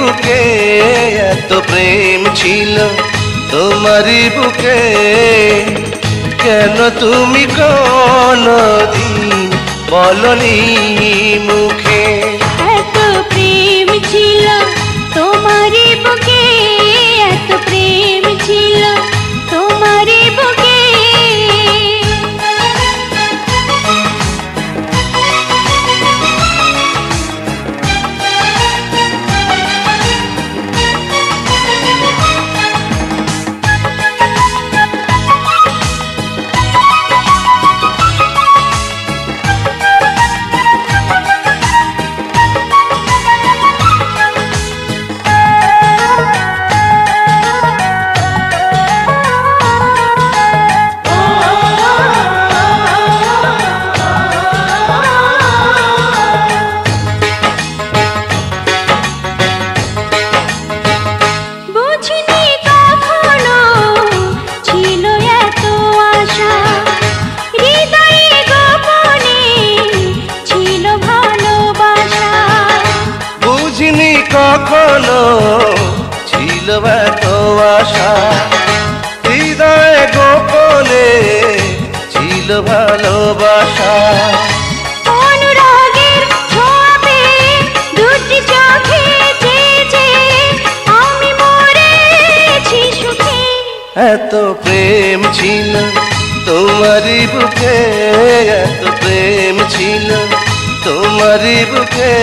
বুকে এত প্রেম ছিল তোমারই বুকে, কেন তুমি কোনদিন বলনি মুখে? এত প্রেম ছিল তোমারই বুকে, এত প্রেম ছিল তোমারই বুকে। কখনো ছিল এত আশা, হৃদয়ে গোপনে ছিল ভালোবাসা। অনুরাগের ছোঁয়া পেয়ে দুটি চোখে চেয়েছে আমি মরেছি সুখে। এত প্রেম ছিল তোমারই বুকে, এত প্রেম ছিল তোমারই বুকে।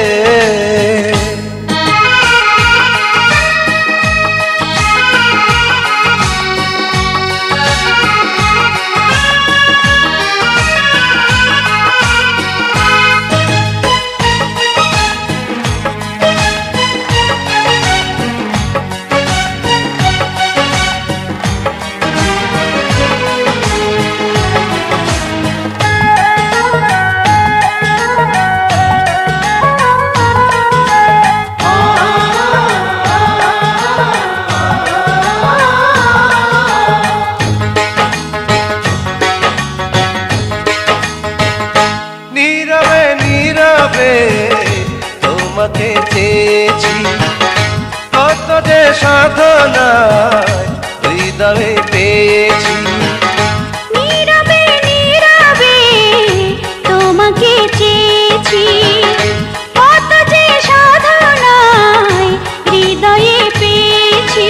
নীরবে নীরবে তোমাকে চেয়েছি, কত যে সাধনায় হৃদয়ে পেয়েছি। নীরবে নীরবে তোমাকে চেয়েছি, কত যে সাধনায় হৃদয়ে পেয়েছি।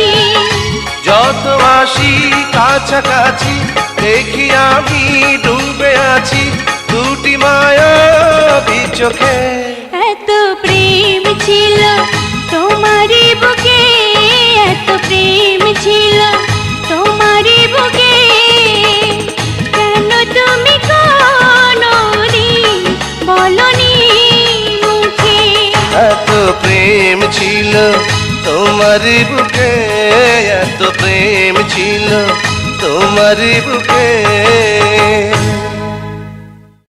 যত আসি কাছাকাছি দেখি আমি ডুবে আছি দুটি মায়াবী চোখে। এত প্রেম ছিল তোমারই বুকে, এত প্রেম ছিল তোমারই বুকে, কেন তুমি কোনদিন বলনি মুখে? এত প্রেম ছিল তোমারই বুকে, এত প্রেম ছিল তোমারই বুকে।